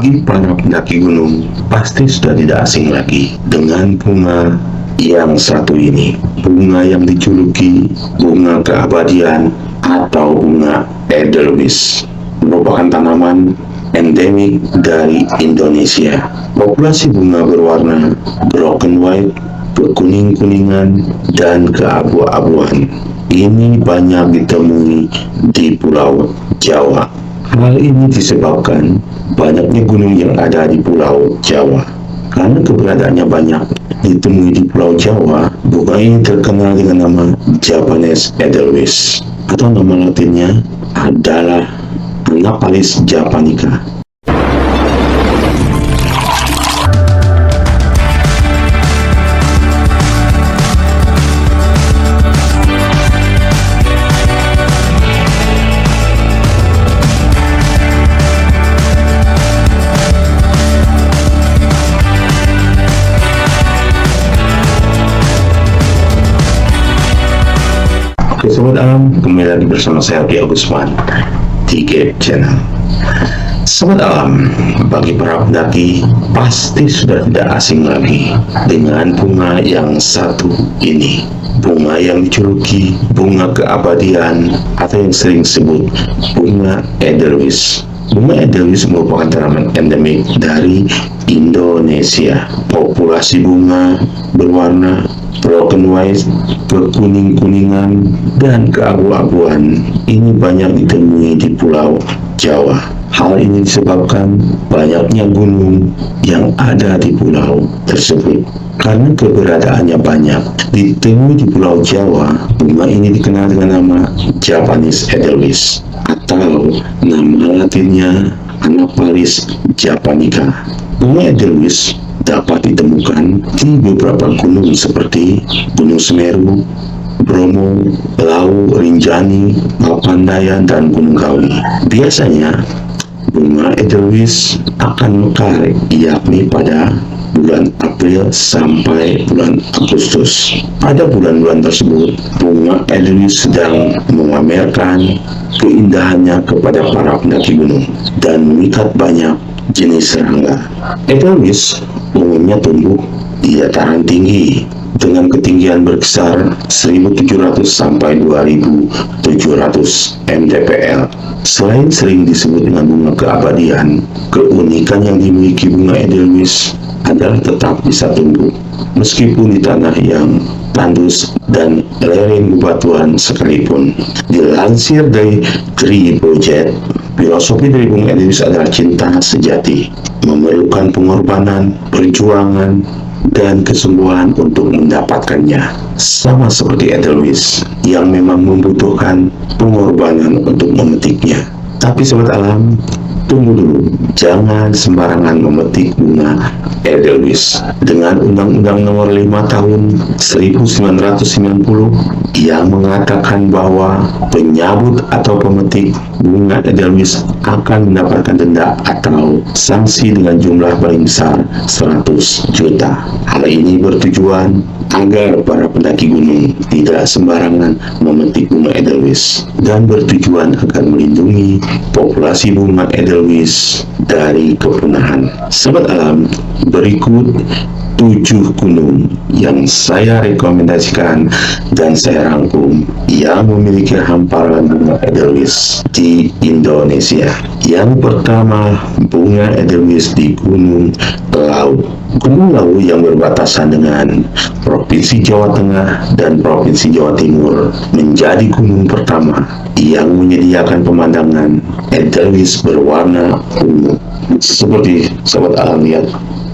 Bagi para pendaki gunung, pasti sudah tidak asing lagi dengan bunga yang satu ini. Bunga yang dijuluki bunga keabadian atau bunga Edelweiss. Merupakan tanaman endemik dari Indonesia. Populasi bunga berwarna broken white, kekuning-kuningan, dan keabu-abuan. Ini banyak ditemui di Pulau Jawa. Hal ini disebabkan banyaknya gunung yang ada di Pulau Jawa. Karena keberadaannya banyak ditemui di Pulau Jawa, bunga ini terkenal dengan nama Japanese Edelweiss, atau nama latinnya adalah Anaphalis japonica. Oke Sobat Alam, kembali lagi bersama saya Aldi Agusman di Gap Channel. Sobat Alam, bagi para pendaki pasti sudah tidak asing lagi dengan bunga yang satu ini. Bunga yang dijuluki bunga keabadian atau yang sering disebut bunga Edelweiss. Bunga Edelweiss merupakan tanaman endemik dari Indonesia. Populasi bunga berwarna broken white, kekuning-kuningan, dan keabu-abuan. Ini banyak ditemui di Pulau Jawa. Hal ini disebabkan banyaknya gunung yang ada di pulau tersebut. Karena keberadaannya banyak ditemui di Pulau Jawa, bunga ini dikenal dengan nama Japanese Edelweiss atau nama latinnya Anaphalis japonica. Bunga Edelweiss dapat ditemukan di beberapa gunung seperti Gunung Semeru, Bromo, Lau, Rinjani, Papandayan, dan Gunung Kawi. Biasanya bunga Edelweiss akan mekar yakni pada bulan April sampai bulan Agustus. Pada bulan-bulan tersebut, bunga Edelweiss sedang memamerkan keindahannya kepada para pendaki gunung dan memikat banyak jenis serangga. Edelweiss umumnya tumbuh di dataran tinggi dengan ketinggian berkisar 1.700 sampai 2.700 mdpl. Selain sering disebut dengan bunga keabadian, keunikan yang dimiliki bunga Edelweiss adalah tetap bisa tumbuh meskipun di tanah yang tandus dan lereng bebatuan sekalipun. Dilansir dari Tree Project, filosofi dari bunga Edelweiss adalah cinta sejati, memerlukan pengorbanan, perjuangan, dan kesungguhan untuk mendapatkannya. Sama seperti Edelweiss yang memang membutuhkan pengorbanan untuk memetiknya. Tapi Sobat Alam, tunggu dulu, jangan sembarangan memetik bunga Edelweiss. Dengan Undang-Undang Nomor 5 Tahun 1990 yang mengatakan bahwa penyabut atau pemetik bunga Edelweiss akan mendapatkan denda atau sanksi dengan jumlah paling besar 100 juta. Hal ini bertujuan agar para pendaki gunung tidak sembarangan memetik bunga Edelweiss dan bertujuan akan melindungi populasi bunga Edelweiss dari kepunahan. Sobat Alam, berikut 7 gunung yang saya rekomendasikan dan saya rangkum yang memiliki hamparan bunga Edelweiss di Indonesia. Yang pertama, bunga Edelweiss di Gunung Lau. Gunung Lau yang berbatasan dengan Provinsi Jawa Tengah dan Provinsi Jawa Timur menjadi gunung pertama yang menyediakan pemandangan Edelweiss berwarna ungu. Seperti Sobat Alam lihat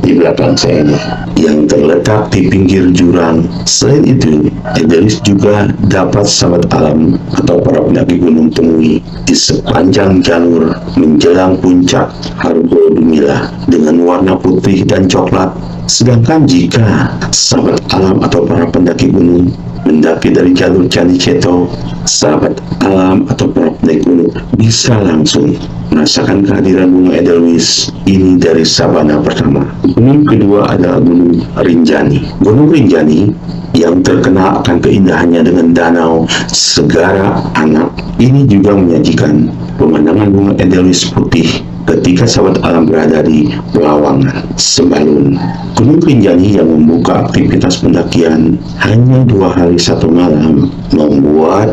di belakang saya ini yang terletak di pinggir jurang. Selain itu, Edelweiss juga dapat Sobat Alam atau para pendaki gunung temui di sepanjang jalur menjelang puncak Hargo Dumilah dengan warna putih dan coklat. Sedangkan jika Sahabat Alam atau para pendaki gunung mendaki dari jalur Candi Ceto, Sahabat Alam atau para pendaki gunung bisa langsung merasakan kehadiran bunga Edelweiss ini dari sabana pertama. Gunung kedua adalah Gunung Rinjani. Gunung Rinjani yang terkenal akan keindahannya dengan danau Segara Anak ini juga menyajikan pemandangan bunga Edelweiss putih ketika sahabat alam berada di Pelawangan, Sembalun. Gunung Rinjani yang membuka aktivitas pendakian hanya 2 hari 1 malam membuat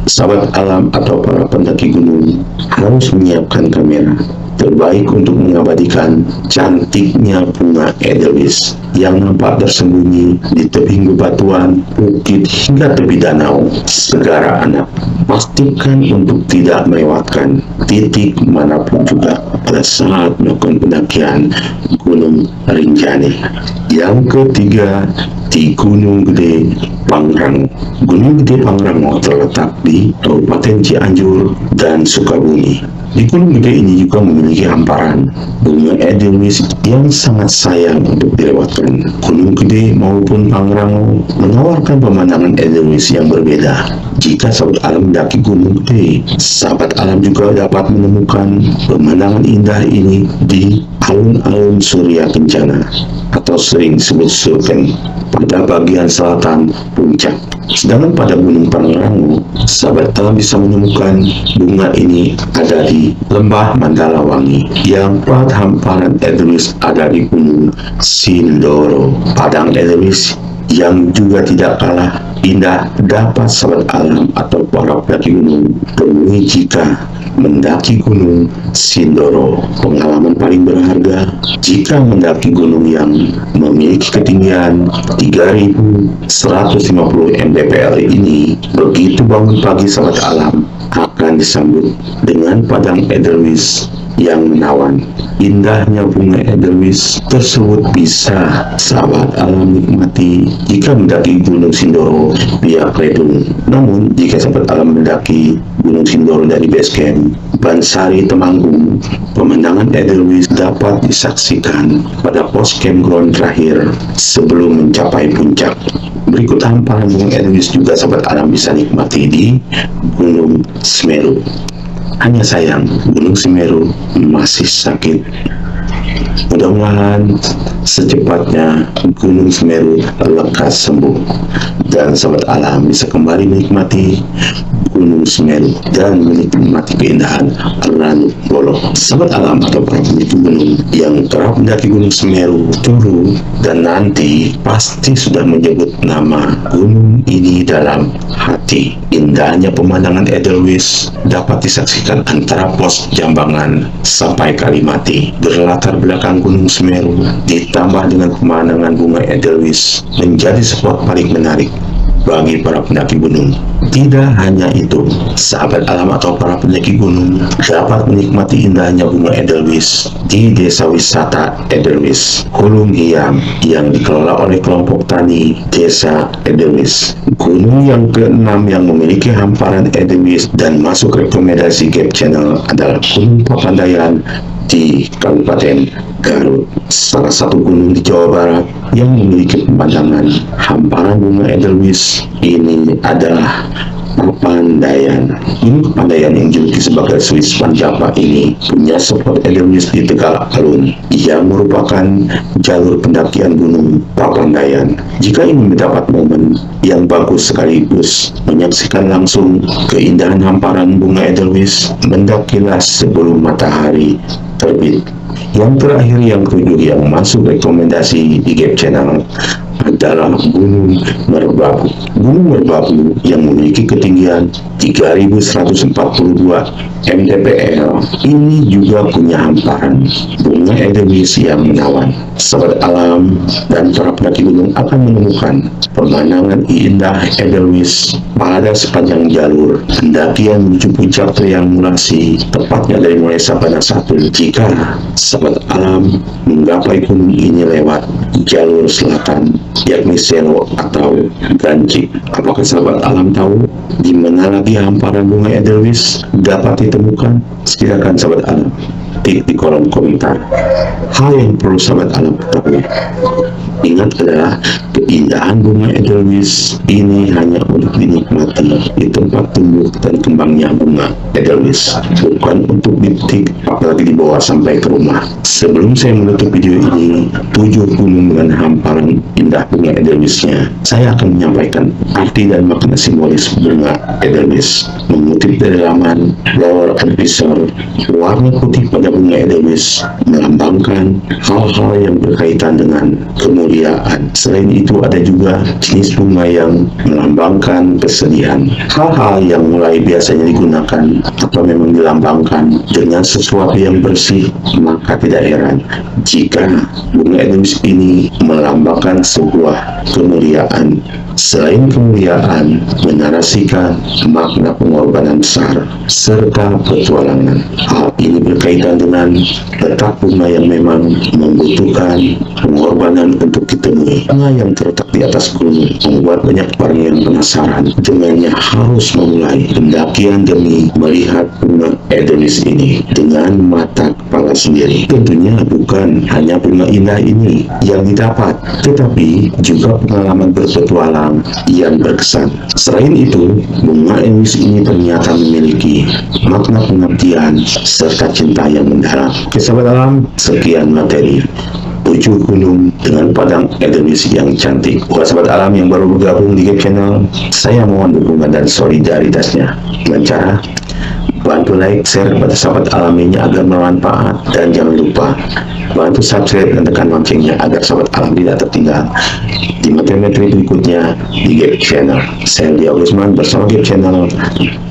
sahabat alam atau para pendaki gunung harus menyiapkan kamera terbaik untuk mengabadikan cantiknya bunga edelweiss yang nampak tersembunyi di tebing bebatuan, bukit hingga tepi danau Segara Anak. Pastikan untuk tidak melewatkan titik manapun juga pada saat melakukan pendakian Gunung Rinjani. Yang ketiga, di Gunung Gede Pangrango. Gunung Gede Pangrango terletak di Kabupaten Cianjur dan Sukabumi. Di Gunung Gede ini juga memiliki hamparan bunga edelweiss yang sangat sayang untuk dilewatkan. Gunung Gede maupun Pangrango menawarkan pemandangan edelweiss yang berbeda. Jika sahabat alam mendaki Gunung Gede, sahabat alam juga dapat menemukan pemandangan indah ini di alun-alun Surya Kencana atau sering disebut Sulken pada bagian selatan puncak. Sedangkan pada Gunung Pangrango, sahabat alam bisa menemukan bunga ini ada di Lembah Mandalawangi, yang pada hamparan edelweiss ada di Gunung Sindoro. Padang edelweiss yang juga tidak kalah indah dapat sahabat alam atau para pendaki gunung temui jika mendaki Gunung Sindoro. Pengalaman paling berharga jika mendaki gunung yang memiliki ketinggian 3.150 mdpl ini. Begitu bangun pagi, sahabat alam akan disambut dengan padang edelweiss yang menawan. Indahnya bunga edelweiss tersebut bisa sahabat alam nikmati jika mendaki Gunung Sindoro via Kledung. Namun jika sahabat alam mendaki Gunung Sindoro dari base camp Bansari Temanggung, pemandangan edelweiss dapat disaksikan pada pos campground terakhir sebelum mencapai puncak. Berikut hamparan bunga edelweiss juga sahabat alam bisa nikmati di Gunung Semeru. Hanya sayang, Gunung Semeru masih sakit. Mudah-mudahan secepatnya Gunung Semeru lekas sembuh dan sahabat alam bisa kembali menikmati Gunung Semeru dan menikmati keindahan Ranupani Bolong. Sahabat alam atau para pendaki gunung yang kerap mendaki Gunung Semeru dulu dan nanti pasti sudah menyebut nama gunung ini dalam hati. Indahnya pemandangan edelweiss dapat disaksikan antara pos Jambangan sampai Kalimati. Berlatar belakang Gunung Semeru ditambah dengan pemandangan bunga edelweiss menjadi spot paling menarik bagi para pendaki gunung. Tidak hanya itu, sahabat alam atau para pendaki gunung dapat menikmati indahnya bunga edelweiss di desa wisata Edelweiss Hulung Hiam yang dikelola oleh kelompok tani desa Edelweiss. Gunung yang keenam yang memiliki hamparan edelweiss dan masuk rekomendasi Gap Channel adalah Gunung Papandayan di Kabupaten Garut, salah satu gunung di Jawa Barat yang memiliki pemandangan hamparan bunga edelweiss ini adalah Papandayan. Gunung Papandayan yang dijuluki sebagai Swiss Panjapa ini punya spot edelweiss di Tegal Alun yang merupakan jalur pendakian Gunung Papandayan. Jika ingin mendapat momen yang bagus sekaligus menyaksikan langsung keindahan hamparan bunga edelweiss, mendakilah sebelum matahari terbit. Yang terakhir, yang ketujuh yang masuk rekomendasi di Gap Channel adalah Gunung Merbabu. Gunung Merbabu yang memiliki ketinggian 3.142 mdpl ini juga punya hamparan bunga edelweiss yang menawan. Sahabat alam dan para pendaki gunung akan menemukan pemandangan indah edelweiss pada sepanjang jalur pendakian menuju puncak triangulasi, tepatnya dari mulai Sabana 1. Jika sahabat alam menggapai gunung ini lewat jalur selatan, yakni Selo atau Gancik. Apakah sahabat alam tahu di mana lagi hamparan bunga edelweiss dapat ditemukan? Silakan sahabat alam ketik di kolom komentar hal yang perlu sahabat alam ketahui. Ingat adalah keindahan bunga Edelweiss ini hanya untuk dinikmati di tempat tumbuh dan kembangnya bunga Edelweiss, bukan untuk dipetik apalagi dibawa sampai ke rumah. Sebelum saya menutup video ini, 7 gunung dengan hamparan indah bunga Edelweissnya, saya akan menyampaikan arti dan makna simbolis bunga Edelweiss. Mengutip dari laman Lore Advisor, warna putih pada bunga Edelweiss melambangkan hal-hal yang berkaitan dengan kemuliaan. Selain itu ada juga jenis bunga yang melambangkan kesedihan. Hal-hal yang mulai biasanya digunakan atau memang dilambangkan dengan sesuatu yang bersih, maka tidak heran jika bunga Edelweiss ini melambangkan sebuah kemuliaan. Selain kemuliaan, menarasikan makna pengorbanan besar serta petualangan. Hal ini berkaitan dengan letak bunga yang memang membutuhkan pengorbanan untuk ditemui. Bunga yang terletak di atas gunung membuat banyak orang yang penasaran dengannya harus memulai pendakian demi melihat bunga Edelweiss ini dengan mata kepala sendiri. Tentunya bukan hanya bunga indah ini yang didapat, tetapi juga pengalaman berpetualang yang berkesan. Selain itu, bunga Edelweiss ini ternyata memiliki makna pengabdian serta cinta yang mendalam. Oke sahabat alam, sekian materi 7 gunung dengan padang Edelweiss yang cantik. Buat sahabat alam yang baru bergabung di GAP Channel, saya mohon dukungan dan solidaritasnya dengan cara bantu like, share kepada sahabat alam ini agar bermanfaat, dan jangan lupa bantu subscribe dan tekan loncengnya agar sahabat alam tidak tertinggal di materi-materi berikutnya di GAP Channel. Saya Lia Agusman bersama GAP Channel.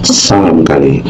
Salam kali.